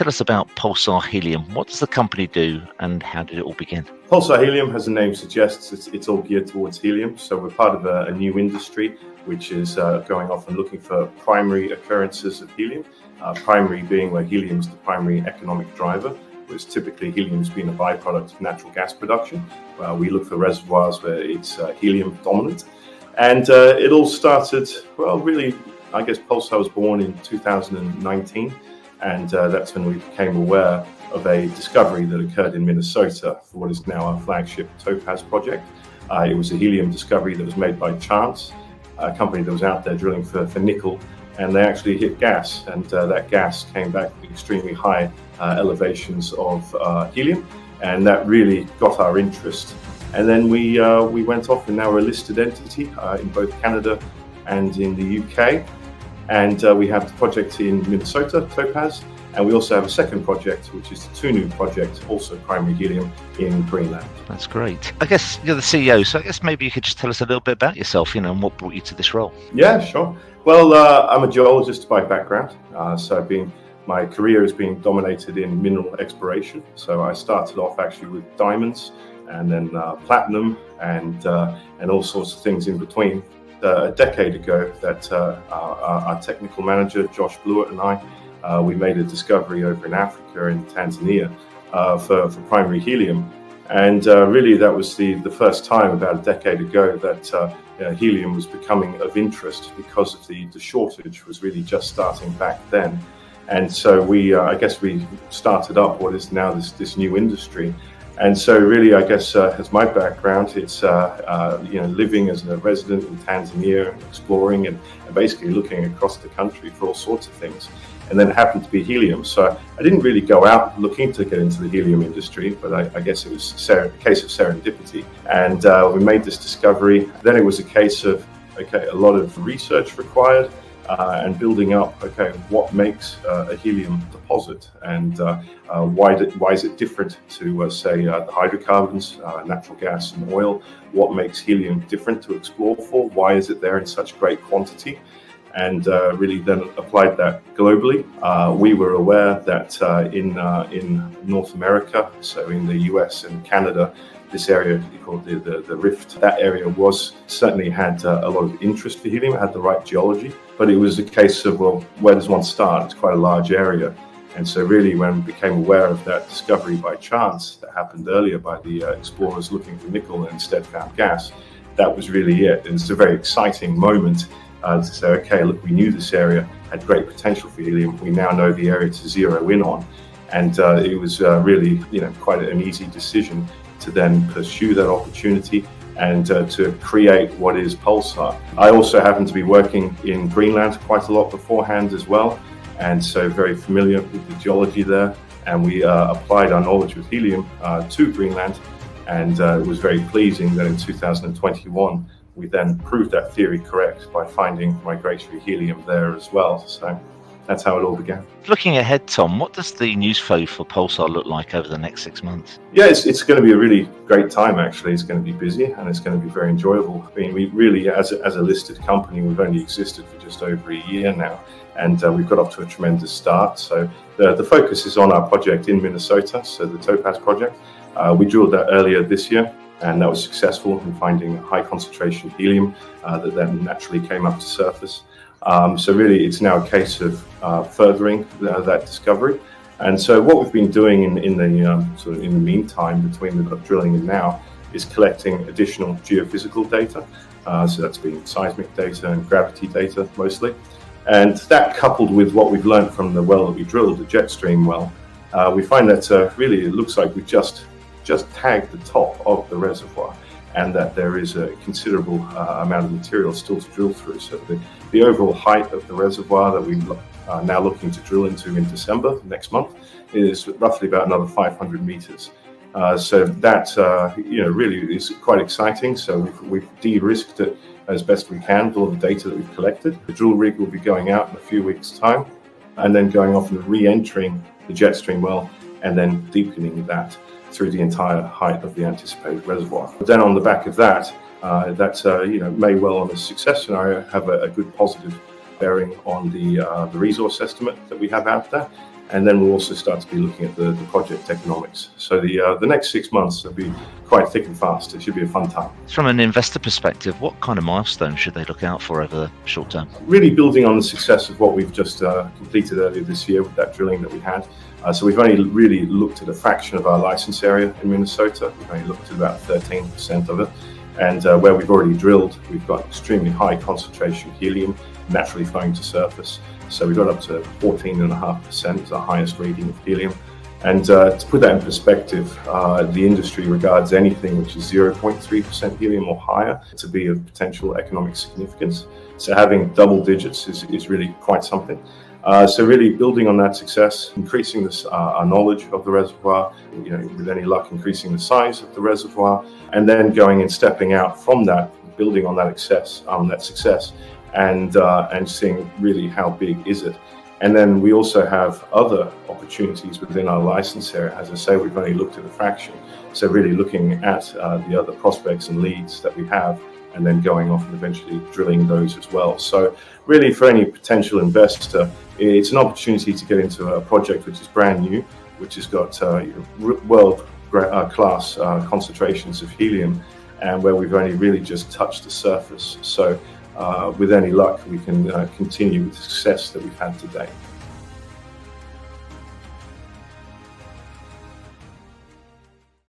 Tell us about PULSAR HELIUM. What does the company do and how did it all begin? PULSAR HELIUM, as the name suggests, it's all geared towards helium. So we're part of a new industry which is going off and looking for primary occurrences of helium. Primary being where helium is the primary economic driver, whereas typically helium has been a byproduct of natural gas production. We look for reservoirs where it's helium dominant. And it all started, well, really, I guess PULSAR was born in 2019. And that's when we became aware of a discovery that occurred in Minnesota for what is now our flagship Topaz project. It was a helium discovery that was made by chance, a company that was out there drilling for nickel, and they actually hit gas, and that gas came back with extremely high elevations of helium, and that really got our interest. And then we went off, and now we're a listed entity in both Canada and in the UK. And we have the project in Minnesota, Topaz, and we also have a second project, which is the Tunu project, also primary helium in Greenland. That's great. I guess you're the CEO, so I guess maybe you could just tell us a little bit about yourself, and what brought you to this role. Yeah, sure. Well, I'm a geologist by background, so my career has been dominated in mineral exploration. So I started off actually with diamonds, and then platinum, and all sorts of things in between. A decade ago that our technical manager, Josh Blewett, and I, we made a discovery over in Africa, in Tanzania, for primary helium. And really that was the first time about a decade ago that helium was becoming of interest, because of the shortage was really just starting back then. And so I guess we started up what is now this new industry. And so really, I guess, as my background, it's, living as a resident in Tanzania, exploring and basically looking across the country for all sorts of things. And then it happened to be helium. So I didn't really go out looking to get into the helium industry, but I guess it was a case of serendipity. And we made this discovery. Then it was a case of, a lot of research required. And building up, what makes a helium deposit, and why is it different to, say, the hydrocarbons, natural gas and oil? What makes helium different to explore for? Why is it there in such great quantity? And really then applied that globally. We were aware that in North America, so in the US and Canada, this area called the Rift, that area certainly had a lot of interest for helium. It had the right geology, but it was a case of, well, where does one start? It's quite a large area. And so really when we became aware of that discovery by chance that happened earlier by the explorers looking for nickel and instead found gas, that was really it. And it's a very exciting moment to say, look, we knew this area had great potential for helium. We now know the area to zero in on. And it was really, quite an easy decision to then pursue that opportunity and to create what is PULSAR. I also happen to be working in Greenland quite a lot beforehand as well, and so very familiar with the geology there. And we applied our knowledge with helium to Greenland, and it was very pleasing that in 2021 we then proved that theory correct by finding migratory helium there as well. So that's how it all began. Looking ahead, Tom, what does the news flow for PULSAR look like over the next 6 months? Yeah, it's going to be a really great time, actually. It's going to be busy and it's going to be very enjoyable. I mean, we really, as a listed company, we've only existed for just over a year now, and we've got off to a tremendous start. So the focus is on our project in Minnesota, so the Topaz project. We drilled that earlier this year, and that was successful in finding a high concentration helium that then naturally came up to surface. So really, it's now a case of furthering that discovery. And so what we've been doing in the meantime between the drilling and now is collecting additional geophysical data. So that's been seismic data and gravity data mostly. And that coupled with what we've learned from the well that we drilled, the jet stream well, we find that really it looks like we've just tagged the top of the reservoir, and that there is a considerable amount of material still to drill through. So the overall height of the reservoir that we are now looking to drill into in December next month is roughly about another 500 meters. So that really is quite exciting. So we've de-risked it as best we can with all the data that we've collected. The drill rig will be going out in a few weeks' time, and then going off and re-entering the jet stream well, and then deepening that through the entire height of the anticipated reservoir. But then on the back of that, may well, on a success scenario, have a good positive bearing on the resource estimate that we have out there. And then we'll also start to be looking at the project economics. So the next 6 months will be quite thick and fast. It should be a fun time. From an investor perspective, what kind of milestones should they look out for over the short term? Really building on the success of what we've just completed earlier this year with that drilling that we had. So we've only really looked at a fraction of our license area in Minnesota. We've only looked at about 13% of it. And where we've already drilled, we've got extremely high concentration helium naturally flowing to surface. So we got up to 14.5%, the highest rating of helium. And to put that in perspective, the industry regards anything which is 0.3% helium or higher to be of potential economic significance. So having double digits is really quite something. So really building on that success, increasing our knowledge of the reservoir, with any luck, increasing the size of the reservoir, and then going and stepping out from that, building on that success, and seeing really how big is it. And then we also have other opportunities within our license area. As I say, we've only looked at a fraction. So really looking at the other prospects and leads that we have, and then going off and eventually drilling those as well. So really for any potential investor, it's an opportunity to get into a project which is brand new, which has got world-class concentrations of helium, and where we've only really just touched the surface. So with any luck, we can continue with the success that we've had today.